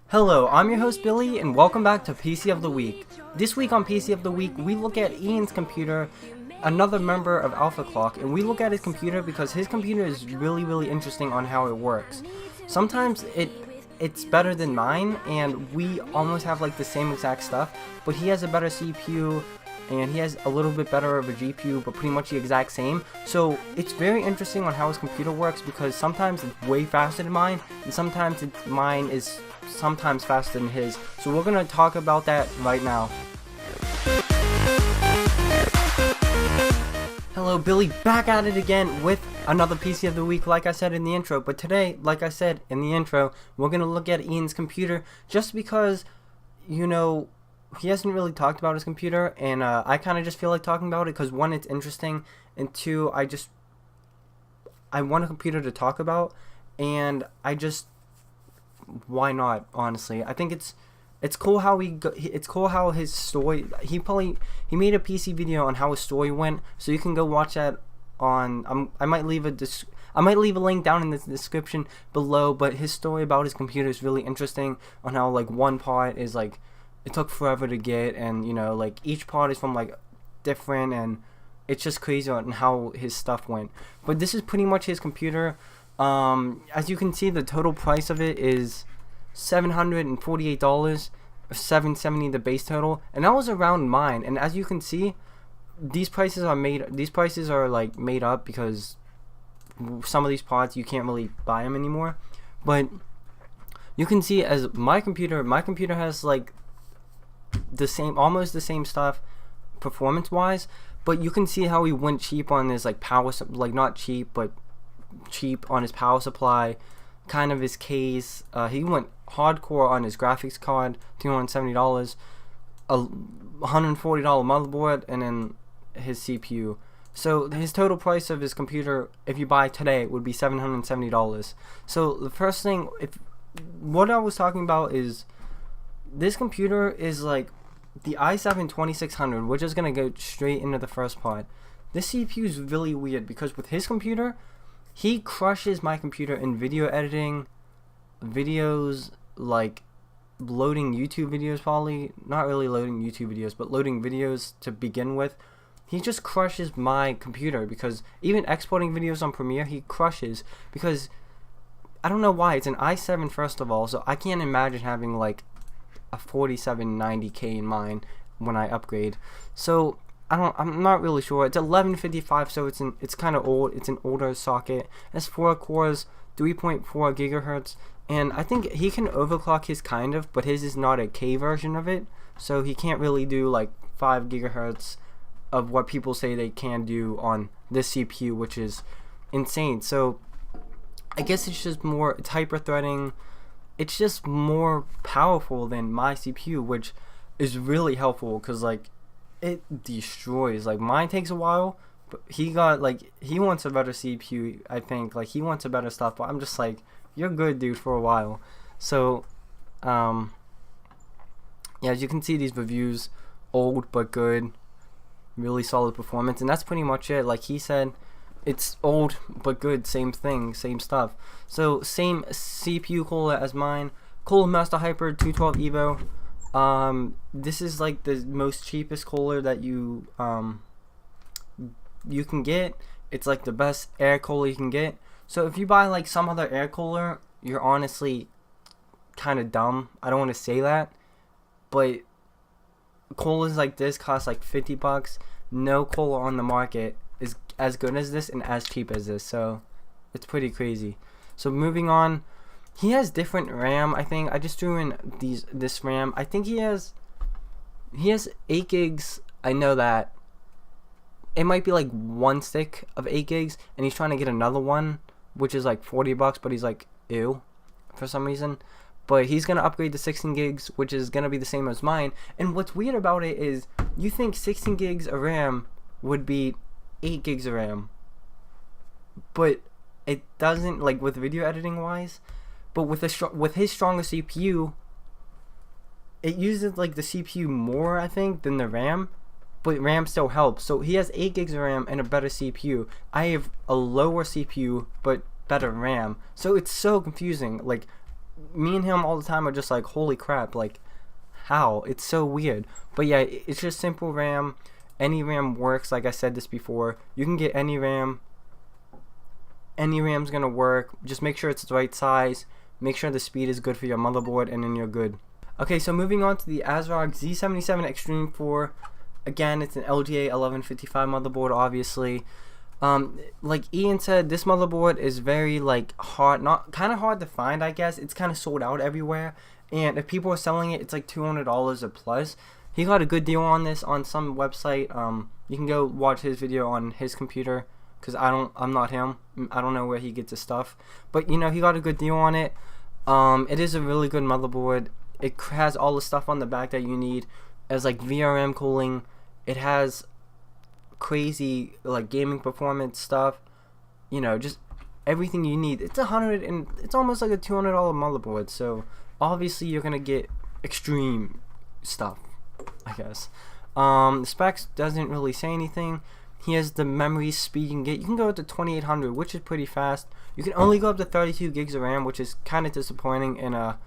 Hello, I'm your host Billy, and welcome back to PC of the Week. This week on PC of the Week, we look at Ian's computer, another member of Alpha Clock, and we look at his computer because his computer is really interesting on how it works. Sometimes it's better than mine, and we almost have like the same exact stuff, but he has a better CPU, and he has a little bit better of a GPU, but pretty much the exact same. So it's very interesting on how his computer works because sometimes it's way faster than mine, and sometimes mine is sometimes faster than his. So we're gonna talk about that right now. Hello, Billy, back at it again with another PC of the Week, like I said in the intro. But today, like I said in the intro, we're gonna look at Ian's computer just because, you know, he hasn't really talked about his computer, and I kind of just feel like talking about it because one, it's interesting, and two, I want a computer to talk about, and why not? Honestly, I think it's cool how it's cool how his story. He made a PC video on how his story went, so you can go watch that on. I might leave a link down in the description below. But his story about his computer is really interesting on how like one part is like it took forever to get, and you know like each part is from like different, and it's just crazy on how his stuff went. But this is pretty much his computer. As you can see, the total price of it is $748, or $770 the base total, and that was around mine. And as you can see, these prices are like made up because some of these parts you can't really buy them anymore. But you can see as my computer has like almost the same stuff performance wise, but you can see how he went cheap on his like power, like not cheap but cheap on his power supply, kind of his case. He went hardcore on his graphics card, $270, a $140 motherboard, and then his CPU. So his total price of his computer, if you buy today, would be $770. So the first thing, what I was talking about is this computer is like the i7-2600, which is gonna go straight into the first part. This CPU is really weird because with his computer, he crushes my computer in video editing, videos like loading YouTube videos, probably not really loading YouTube videos, but loading videos to begin with. He just crushes my computer because even exporting videos on Premiere, he crushes because I don't know why. It's an i7 first of all, so I can't imagine having like a 4790K in mine when I upgrade. So I'm not really sure. It's 1155, so it's kind of old. It's an older socket. It has 4 cores, 3.4 gigahertz, and I think he can overclock his kind of, but his is not a K version of it, so he can't really do like 5 gigahertz of what people say they can do on this CPU, which is insane. So I guess it's just more, it's hyper-threading. It's just more powerful than my CPU, which is really helpful because like it destroys. Like mine takes a while, but he wants a better CPU. I think like he wants a better stuff, but I'm just like, you're good, dude, for a while. So yeah, as you can see, these reviews, old but good, really solid performance, and that's pretty much it. Like he said, it's old but good, same thing, same stuff. So same CPU cooler as mine, Cooler Master Hyper 212 Evo. This is like the most cheapest cooler that you can get. It's like the best air cooler you can get. So if you buy like some other air cooler, you're honestly kind of dumb. I don't want to say that, but coolers like this cost like $50. No cooler on the market is as good as this and as cheap as this, so it's pretty crazy. So moving on, he has different RAM. I think I just threw in this RAM. I think he has 8 gigs. I know that it might be like one stick of 8 gigs, and he's trying to get another one, which is like $40, but he's like, ew, for some reason. But he's gonna upgrade to 16 gigs, which is gonna be the same as mine. And what's weird about it is you think 16 gigs of RAM would be 8 gigs of RAM, but it doesn't, like with video editing wise. But with his stronger CPU, it uses like the CPU more, I think, than the RAM, but RAM still helps. So he has 8 gigs of RAM and a better CPU. I have a lower CPU but better RAM. So it's so confusing. Like me and him all the time are just like, holy crap, like how? It's so weird. But yeah, it's just simple RAM. Any RAM works. Like I said this before, you can get any RAM. Any RAM's gonna work. Just make sure it's the right size. Make sure the speed is good for your motherboard, and then you're good. Okay, so moving on to the ASRock Z77 Extreme 4. Again, it's an LGA 1155 motherboard, obviously. Like Ian said, this motherboard is very like hard, not kind of hard to find, I guess. It's kind of sold out everywhere, and if people are selling it, it's like $200 or plus. He got a good deal on this on some website. You can go watch his video on his computer, because I'm not him. I don't know where he gets his stuff, but you know, he got a good deal on it. It is a really good motherboard. It has all the stuff on the back that you need. It has like VRM cooling. It has crazy like gaming performance stuff. You know, just everything you need. It's it's almost like a $200 motherboard. So obviously you're gonna get extreme stuff, I guess. The specs doesn't really say anything. He has the memory speed you can get. You can go up to 2800, which is pretty fast. You can only go up to 32 gigs of RAM, which is kind of disappointing in a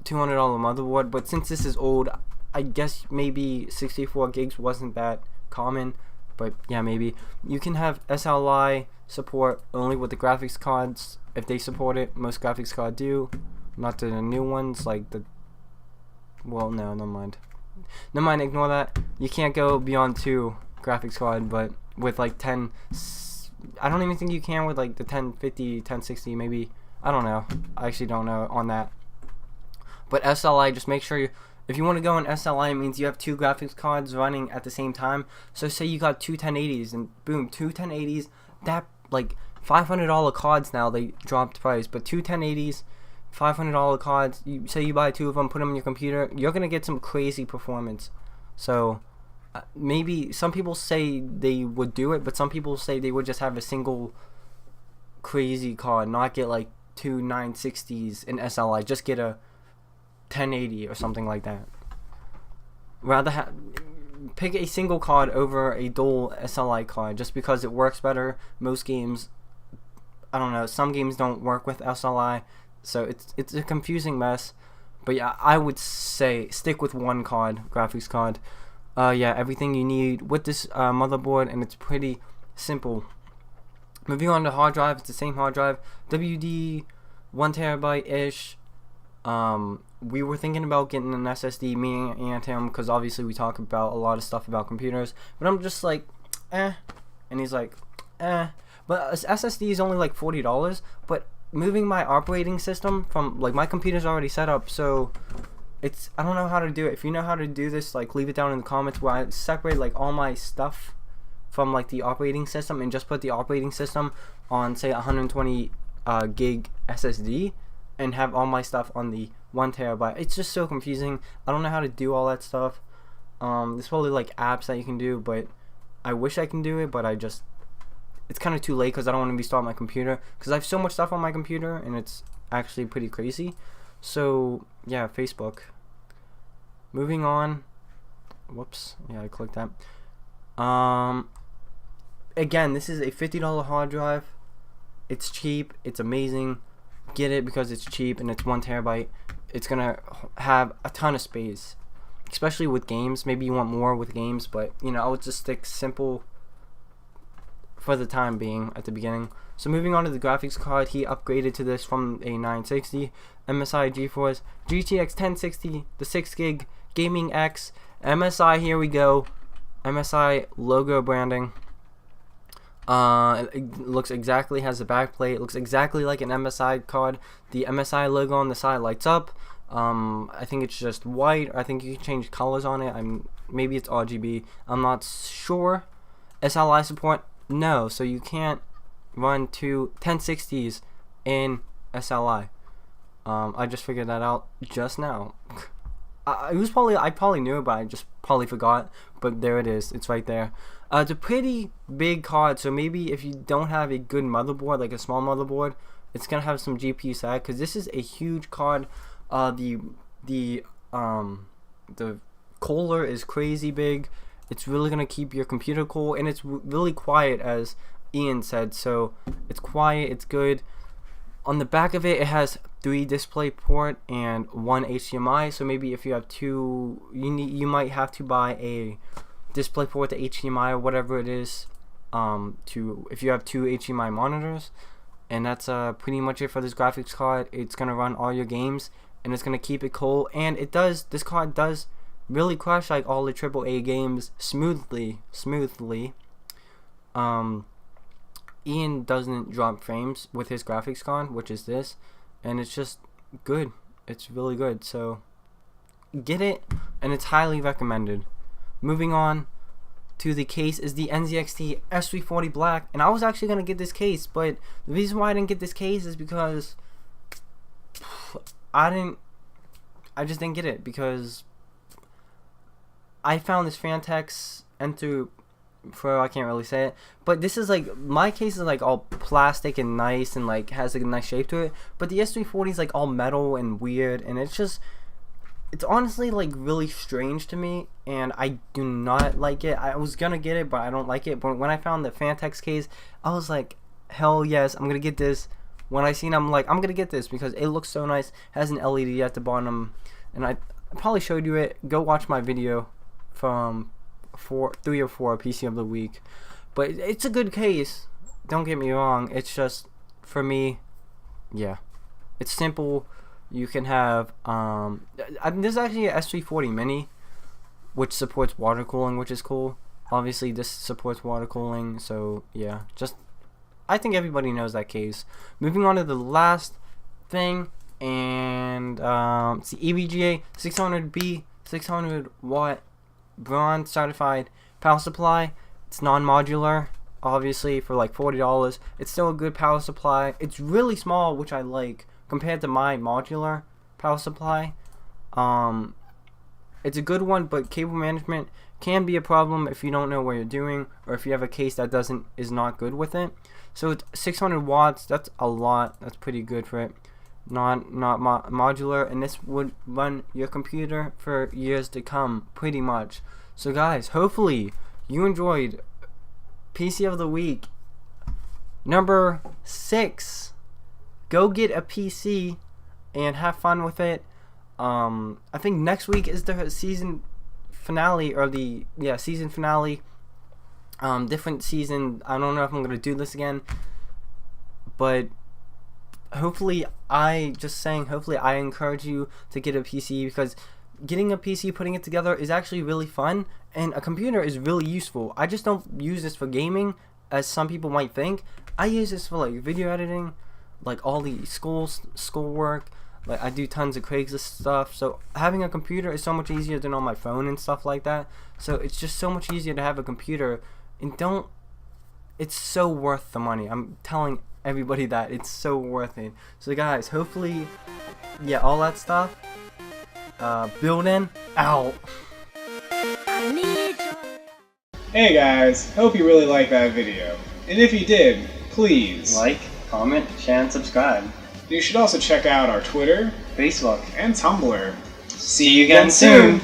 $200 motherboard. But since this is old, I guess maybe 64 gigs wasn't that common. But yeah, maybe. You can have SLI support only with the graphics cards, if they support it. Most graphics cards do. Not the new ones, like the... Well, no, never mind. Never mind, ignore that. You can't go beyond 2 graphics card, but with like 10... I don't even think you can with like the 1050, 1060, maybe. I don't know. I actually don't know on that. But SLI, just make sure you... If you want to go in SLI, it means you have 2 graphics cards running at the same time. So say you got 2 1080s, and boom, 2 1080s. That, like, $500 cards now, they dropped price. But 2 1080s, $500 cards, say you buy 2 of them, put them in your computer, you're going to get some crazy performance. So... maybe some people say they would do it, but some people say they would just have a single crazy card, not get like 2 960s in SLI, just get a 1080 or something like that. Rather pick a single card over a dual SLI card, just because it works better. Most games, I don't know, some games don't work with SLI, so it's a confusing mess. But yeah, I would say stick with one card, graphics card. Yeah, everything you need with this motherboard, and it's pretty simple. Moving on to hard drive, it's the same hard drive, WD 1TB ish. We were thinking about getting an SSD, me and him, because obviously we talk about a lot of stuff about computers, but I'm just like, and he's like, but SSD is only like $40, but moving my operating system from, like, my computer's already set up, so I don't know how to do it. If you know how to do this, like, leave it down in the comments, where I separate like all my stuff from like the operating system and just put the operating system on, say, 120 gig SSD, and have all my stuff on the 1TB. It's just so confusing. I don't know how to do all that stuff. There's probably like apps that you can do, but I wish I can do it, but it's kind of too late, because I don't want to restart my computer, because I have so much stuff on my computer, and it's actually pretty crazy. So yeah, Facebook. Moving on. Whoops. Yeah, I clicked that. Again, this is a $50 hard drive. It's cheap. It's amazing. Get it because it's cheap and it's 1TB. It's gonna have a ton of space, especially with games. Maybe you want more with games, but you know, I would just stick simple for the time being at the beginning. So moving on to the graphics card, he upgraded to this from a 960 MSI GeForce GTX 1060, the 6 gig Gaming X MSI. Here we go, MSI logo branding. It looks exactly, has a backplate. It looks exactly like an MSI card. The MSI logo on the side lights up. I think it's just white. I think you can change colors on it. Maybe it's RGB. I'm not sure. SLI support? No, so you can't run 2 1060s in SLI. I just figured that out just now. I probably knew it, but I just probably forgot. But there it is. It's right there. It's a pretty big card, so maybe if you don't have a good motherboard, like a small motherboard, it's gonna have some GPU sag, because this is a huge card. The cooler is crazy big. It's really gonna keep your computer cool, and it's really quiet, as Ian said. So it's quiet, it's good. On the back of it, it has 3 display port and 1 HDMI. So maybe if you have 2, you might have to buy a display port to HDMI or whatever it is. If you have 2 HDMI monitors, and that's pretty much it for this graphics card. It's gonna run all your games, and it's gonna keep it cool. And this card does really crush like all the AAA games smoothly. Ian doesn't drop frames with his graphics card, which is this, and it's just good. It's really good, so get it, and it's highly recommended. Moving on to the case is the NZXT S340 Black, and I was actually going to get this case, but the reason why I didn't get this case is because I just didn't get it, because I found this Fantex Enter Pro, I can't really say it, but this is like, my case is like all plastic and nice and like has like a nice shape to it, but the S340 is like all metal and weird, and it's honestly like really strange to me, and I do not like it. I was gonna get it, but I don't like it. But when I found the Fantex case, I was like, hell yes, I'm gonna get this. When I seen it, I'm like, I'm gonna get this because it looks so nice. It has an LED at the bottom, and I probably showed you it. Go watch my video from 3 or 4 PC of the week. But it's a good case, don't get me wrong. It's just, for me, yeah, it's simple. You can have there's actually a S340 Mini which supports water cooling, which is cool. Obviously this supports water cooling, so yeah, just I think everybody knows that case. Moving on to the last thing, and it's the EVGA 600B 600 watt bronze certified power supply. It's non-modular, obviously, for like $40. It's still a good power supply. It's really small, which I like compared to my modular power supply. It's a good one, but cable management can be a problem if you don't know what you're doing, or if you have a case that is not good with it. So it's 600 watts. That's a lot. That's pretty good for it. Not modular, and this would run your computer for years to come, pretty much. So guys, hopefully you enjoyed PC of the week number 6. Go get a PC and have fun with it. I think next week is the season finale, or season finale. Different season. I don't know if I'm gonna do this again, but hopefully I encourage you to get a PC, because getting a PC, putting it together is actually really fun, and a computer is really useful. I just don't use this for gaming, as some people might think. I use this for like video editing, like all the schoolwork. Like I do tons of Craigslist stuff, so having a computer is so much easier than on my phone and stuff like that. So it's just so much easier to have a computer, and it's so worth the money. I'm telling everybody that it's so worth it. So guys, hopefully, yeah, all that stuff, building out. Hey guys, hope you really liked that video. And if you did, please Like, comment, share, and subscribe. You should also check out our Twitter, Facebook, and Tumblr. See you again soon!